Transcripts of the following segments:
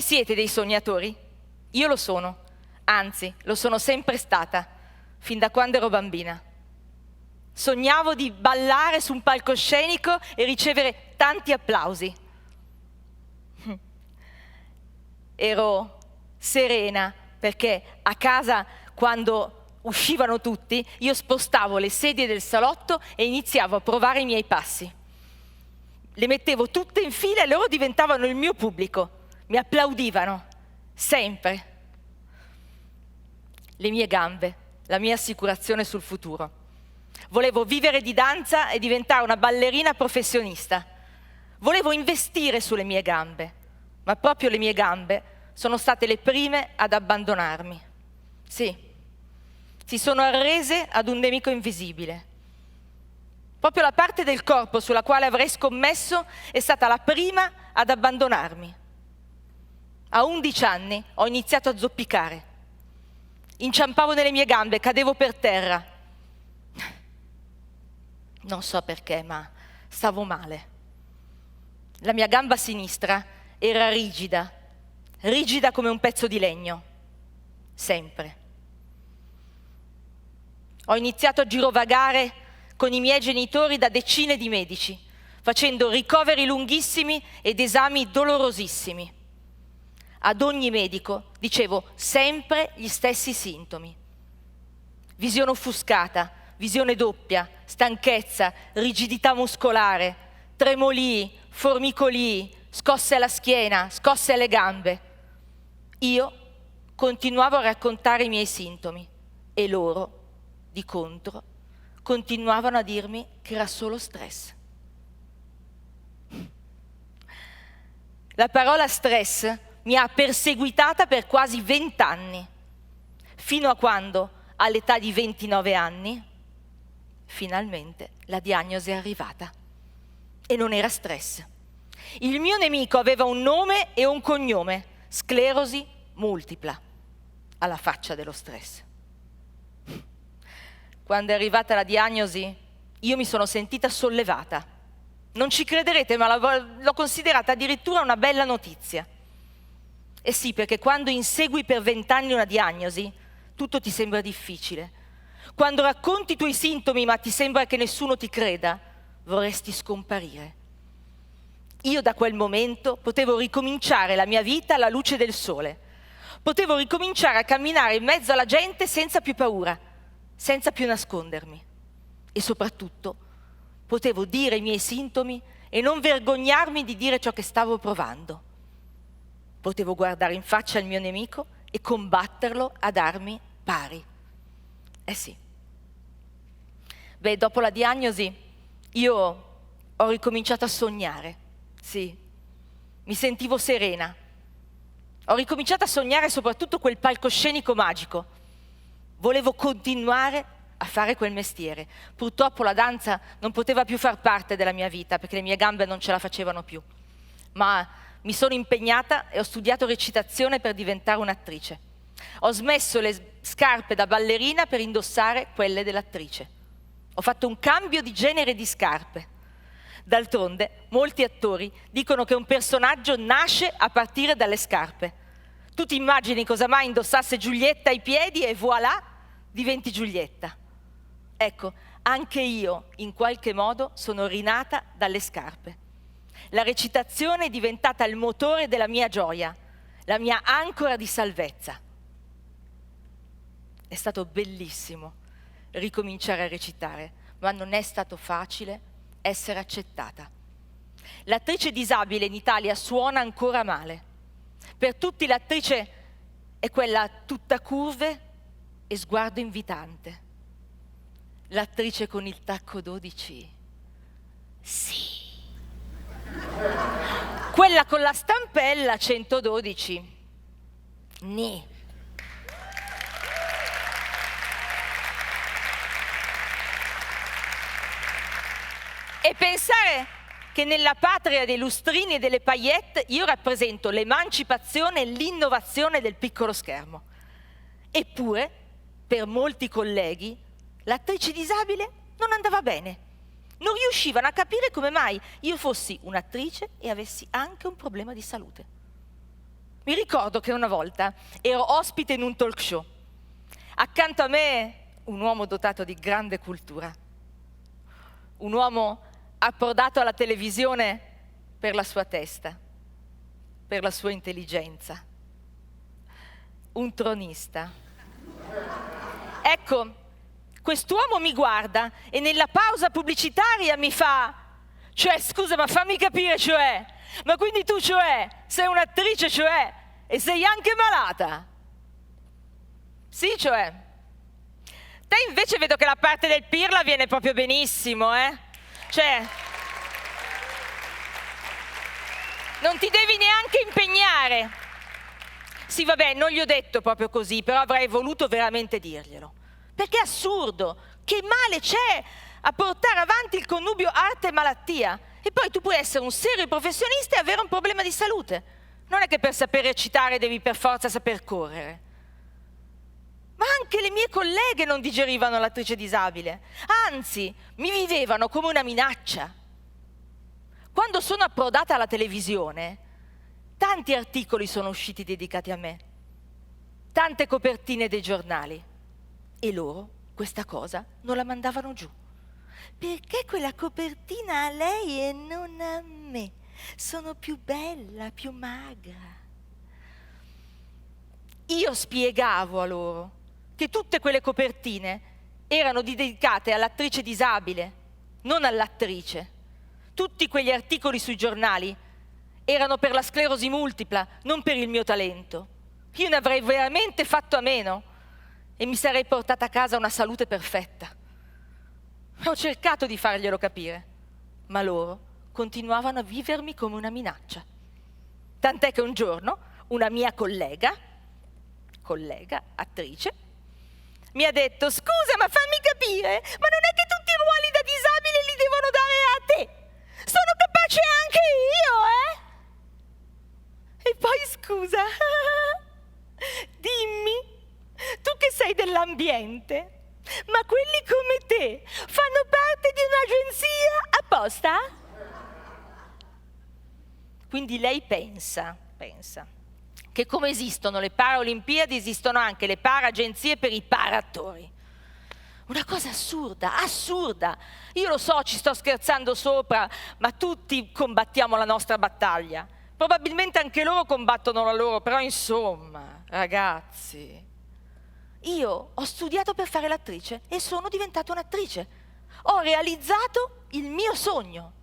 siete dei sognatori? Io lo sono, anzi, lo sono sempre stata, fin da quando ero bambina. Sognavo di ballare su un palcoscenico e ricevere tanti applausi. Ero serena perché a casa, quando uscivano tutti, io spostavo le sedie del salotto e iniziavo a provare i miei passi. Le mettevo tutte in fila e loro diventavano il mio pubblico. Mi applaudivano, sempre. Le mie gambe, la mia assicurazione sul futuro. Volevo vivere di danza e diventare una ballerina professionista. Volevo investire sulle mie gambe, ma proprio le mie gambe sono state le prime ad abbandonarmi. Sì, si sono arrese ad un nemico invisibile. Proprio la parte del corpo sulla quale avrei scommesso è stata la prima ad abbandonarmi. A 11 anni ho iniziato a zoppicare. Inciampavo nelle mie gambe, cadevo per terra. Non so perché, ma stavo male. La mia gamba sinistra era rigida, rigida come un pezzo di legno, sempre. Ho iniziato a girovagare con i miei genitori da decine di medici, facendo ricoveri lunghissimi ed esami dolorosissimi. Ad ogni medico dicevo sempre gli stessi sintomi. Visione offuscata, visione doppia, stanchezza, rigidità muscolare, tremolii, formicolii, scosse alla schiena, scosse alle gambe. Io continuavo a raccontare i miei sintomi e loro, di contro, continuavano a dirmi che era solo stress. La parola stress mi ha perseguitata per quasi 20 anni, fino a quando, all'età di 29 anni, finalmente la diagnosi è arrivata. E non era stress. Il mio nemico aveva un nome e un cognome, sclerosi multipla, alla faccia dello stress. Quando è arrivata la diagnosi, io mi sono sentita sollevata. Non ci crederete, ma l'ho considerata addirittura una bella notizia. E sì, perché quando insegui per 20 anni una diagnosi, tutto ti sembra difficile. Quando racconti i tuoi sintomi, ma ti sembra che nessuno ti creda, vorresti scomparire. Io da quel momento potevo ricominciare la mia vita alla luce del sole. Potevo ricominciare a camminare in mezzo alla gente senza più paura, senza più nascondermi. E soprattutto potevo dire i miei sintomi e non vergognarmi di dire ciò che stavo provando. Potevo guardare in faccia il mio nemico e combatterlo ad armi pari. Eh sì. Beh, dopo la diagnosi io ho ricominciato a sognare. Sì, mi sentivo serena. Ho ricominciato a sognare soprattutto quel palcoscenico magico. Volevo continuare a fare quel mestiere. Purtroppo la danza non poteva più far parte della mia vita perché le mie gambe non ce la facevano più. Ma mi sono impegnata e ho studiato recitazione per diventare un'attrice. Ho smesso le scarpe da ballerina per indossare quelle dell'attrice. Ho fatto un cambio di genere di scarpe. D'altronde, molti attori dicono che un personaggio nasce a partire dalle scarpe. Tu ti immagini cosa mai indossasse Giulietta ai piedi e voilà, diventi Giulietta. Ecco, anche io, in qualche modo, sono rinata dalle scarpe. La recitazione è diventata il motore della mia gioia, la mia ancora di salvezza. È stato bellissimo ricominciare a recitare, ma non è stato facile essere accettata. L'attrice disabile in Italia suona ancora male. Per tutti l'attrice è quella tutta curve e sguardo invitante. L'attrice con il tacco 12, sì. Quella con la stampella 112, nì. E pensare che nella patria dei lustrini e delle paillette io rappresento l'emancipazione e l'innovazione del piccolo schermo. Eppure, per molti colleghi, l'attrice disabile non andava bene. Non riuscivano a capire come mai io fossi un'attrice e avessi anche un problema di salute. Mi ricordo che una volta ero ospite in un talk show. Accanto a me un uomo dotato di grande cultura, un uomo approdato alla televisione per la sua testa, per la sua intelligenza, un tronista. Ecco, quest'uomo mi guarda e nella pausa pubblicitaria mi fa: cioè, scusa, ma fammi capire, cioè, ma quindi tu, cioè, sei un'attrice, cioè, e sei anche malata? Sì, cioè. Te invece vedo che la parte del pirla viene proprio benissimo, eh? Cioè, non ti devi neanche impegnare. Sì, vabbè, non gli ho detto proprio così, però avrei voluto veramente dirglielo. Perché è assurdo. Che male c'è a portare avanti il connubio arte e malattia? E poi tu puoi essere un serio professionista e avere un problema di salute. Non è che per saper recitare devi per forza saper correre. Ma anche le mie colleghe non digerivano l'attrice disabile. Anzi, mi vivevano come una minaccia. Quando sono approdata alla televisione, tanti articoli sono usciti dedicati a me, tante copertine dei giornali, e loro questa cosa non la mandavano giù. Perché quella copertina a lei e non a me? Sono più bella, più magra. Io spiegavo a loro che tutte quelle copertine erano dedicate all'attrice disabile, non all'attrice. Tutti quegli articoli sui giornali erano per la sclerosi multipla, non per il mio talento. Io ne avrei veramente fatto a meno e mi sarei portata a casa una salute perfetta. Ho cercato di farglielo capire, ma loro continuavano a vivermi come una minaccia. Tant'è che un giorno una mia collega, attrice, mi ha detto: scusa, ma fammi capire, ma non è che tutti i ruoli da disabile li devono dare a te? Sono capace anche io, eh? E poi scusa, dimmi, tu che sei dell'ambiente, ma quelli come te fanno parte di un'agenzia apposta? Quindi lei pensa che come esistono le Paralimpiadi esistono anche le para-agenzie per i para-attori. Una cosa assurda, assurda. Io lo so, ci sto scherzando sopra, ma tutti combattiamo la nostra battaglia. Probabilmente anche loro combattono la loro, però insomma, ragazzi. Io ho studiato per fare l'attrice e sono diventata un'attrice. Ho realizzato il mio sogno.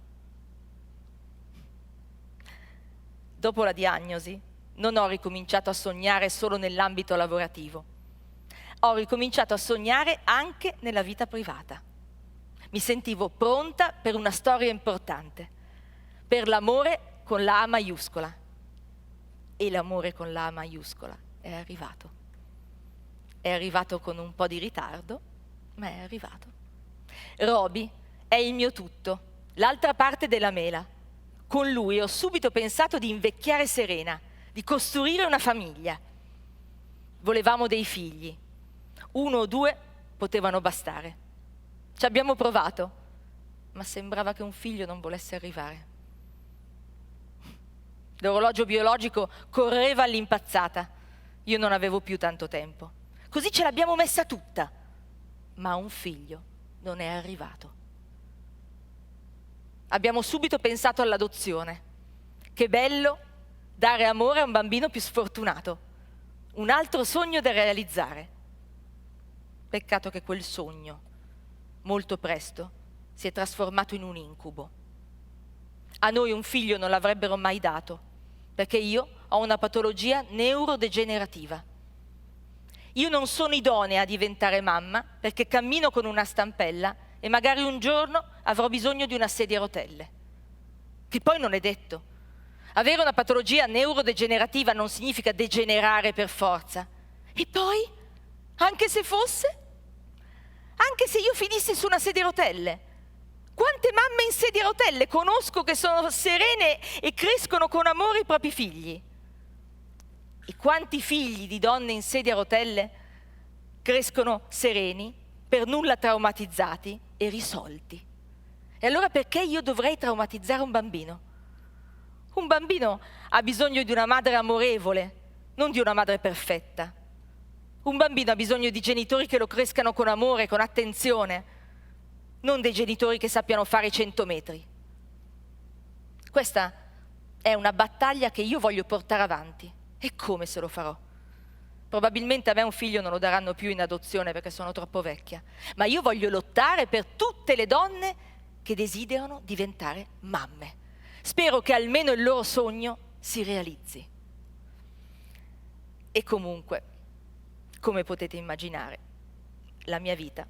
Dopo la diagnosi, non ho ricominciato a sognare solo nell'ambito lavorativo. Ho ricominciato a sognare anche nella vita privata. Mi sentivo pronta per una storia importante, per l'amore con la A maiuscola. E l'amore con la A maiuscola è arrivato. È arrivato con un po' di ritardo, ma è arrivato. Roby è il mio tutto, l'altra parte della mela. Con lui ho subito pensato di invecchiare serena, di costruire una famiglia. Volevamo dei figli. 1 o 2 potevano bastare. Ci abbiamo provato, ma sembrava che un figlio non volesse arrivare. L'orologio biologico correva all'impazzata. Io non avevo più tanto tempo. Così ce l'abbiamo messa tutta, ma un figlio non è arrivato. Abbiamo subito pensato all'adozione. Che bello dare amore a un bambino più sfortunato. Un altro sogno da realizzare. Peccato che quel sogno, molto presto, si è trasformato in un incubo. A noi un figlio non l'avrebbero mai dato, perché io ho una patologia neurodegenerativa. Io non sono idonea a diventare mamma perché cammino con una stampella e magari un giorno avrò bisogno di una sedia a rotelle. Che poi non è detto. Avere una patologia neurodegenerativa non significa degenerare per forza. E poi, anche se fosse? Anche se io finissi su una sedia a rotelle? Quante mamme in sedia a rotelle conosco che sono serene e crescono con amore i propri figli? E quanti figli di donne in sedia a rotelle crescono sereni, per nulla traumatizzati e risolti? E allora perché io dovrei traumatizzare un bambino? Un bambino ha bisogno di una madre amorevole, non di una madre perfetta. Un bambino ha bisogno di genitori che lo crescano con amore, con attenzione, non dei genitori che sappiano fare i 100 metri. Questa è una battaglia che io voglio portare avanti. E come se lo farò? Probabilmente a me un figlio non lo daranno più in adozione perché sono troppo vecchia, ma io voglio lottare per tutte le donne che desiderano diventare mamme. Spero che almeno il loro sogno si realizzi. E comunque, come potete immaginare, la mia vita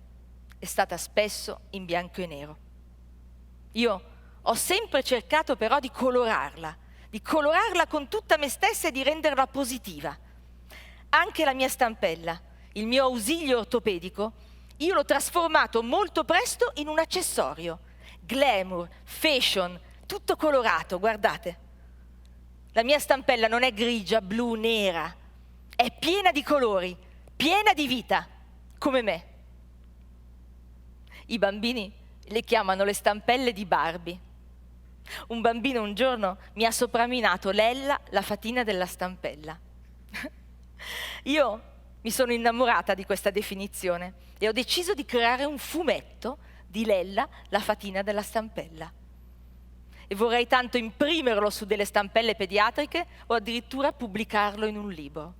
è stata spesso in bianco e nero. Io ho sempre cercato però di colorarla con tutta me stessa e di renderla positiva. Anche la mia stampella, il mio ausilio ortopedico, io l'ho trasformato molto presto in un accessorio. Glamour, fashion, tutto colorato, guardate. La mia stampella non è grigia, blu, nera, è piena di colori, piena di vita, come me. I bambini le chiamano le stampelle di Barbie. Un bambino un giorno mi ha soprannominato Lella, la fatina della stampella. Io mi sono innamorata di questa definizione e ho deciso di creare un fumetto di Lella, la fatina della stampella. E vorrei tanto imprimerlo su delle stampelle pediatriche o addirittura pubblicarlo in un libro.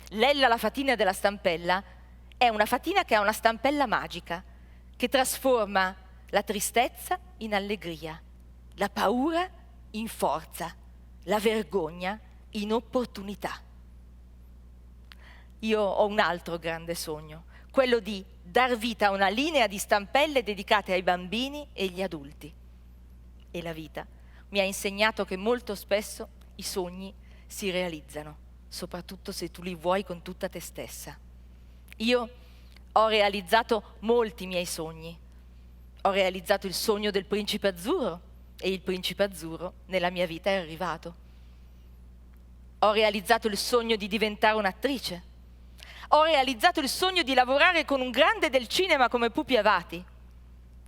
Lella, la fatina della stampella, è una fatina che ha una stampella magica, che trasforma la tristezza in allegria, la paura in forza, la vergogna in opportunità. Io ho un altro grande sogno, quello di dar vita a una linea di stampelle dedicate ai bambini e agli adulti. E la vita mi ha insegnato che molto spesso i sogni si realizzano, soprattutto se tu li vuoi con tutta te stessa. Io ho realizzato molti miei sogni. Ho realizzato il sogno del principe azzurro e il principe azzurro nella mia vita è arrivato. Ho realizzato il sogno di diventare un'attrice. Ho realizzato il sogno di lavorare con un grande del cinema come Pupi Avati.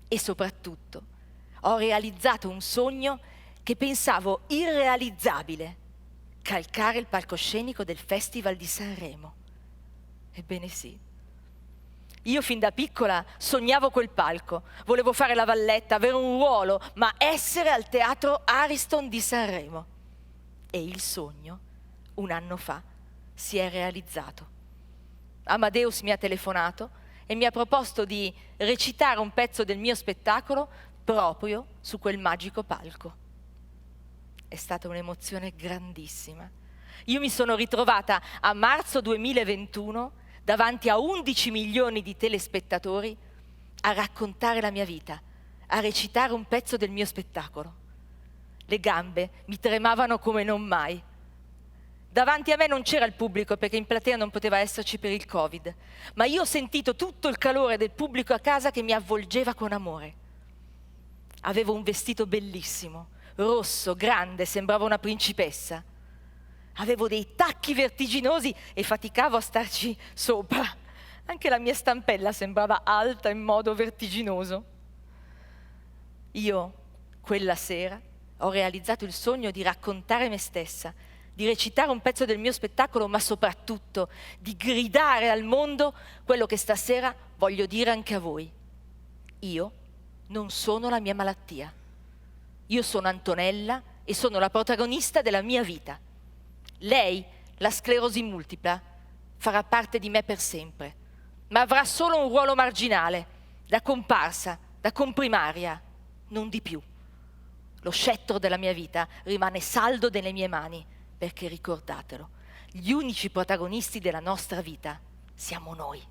E soprattutto ho realizzato un sogno che pensavo irrealizzabile: calcare il palcoscenico del Festival di Sanremo. Ebbene sì. Io fin da piccola sognavo quel palco, volevo fare la valletta, avere un ruolo, ma essere al teatro Ariston di Sanremo. E il sogno, un anno fa, si è realizzato. Amadeus mi ha telefonato e mi ha proposto di recitare un pezzo del mio spettacolo proprio su quel magico palco. È stata un'emozione grandissima. Io mi sono ritrovata a marzo 2021 davanti a 11 milioni di telespettatori a raccontare la mia vita, a recitare un pezzo del mio spettacolo. Le gambe mi tremavano come non mai. Davanti a me non c'era il pubblico perché in platea non poteva esserci per il Covid, ma io ho sentito tutto il calore del pubblico a casa che mi avvolgeva con amore. Avevo un vestito bellissimo, rosso, grande, sembrava una principessa. Avevo dei tacchi vertiginosi e faticavo a starci sopra. Anche la mia stampella sembrava alta in modo vertiginoso. Io, quella sera, ho realizzato il sogno di raccontare me stessa, di recitare un pezzo del mio spettacolo, ma soprattutto di gridare al mondo quello che stasera voglio dire anche a voi. Io non sono la mia malattia. Io sono Antonella e sono la protagonista della mia vita. Lei, la sclerosi multipla, farà parte di me per sempre, ma avrà solo un ruolo marginale, da comparsa, da comprimaria, non di più. Lo scettro della mia vita rimane saldo nelle mie mani, perché ricordatelo, gli unici protagonisti della nostra vita siamo noi.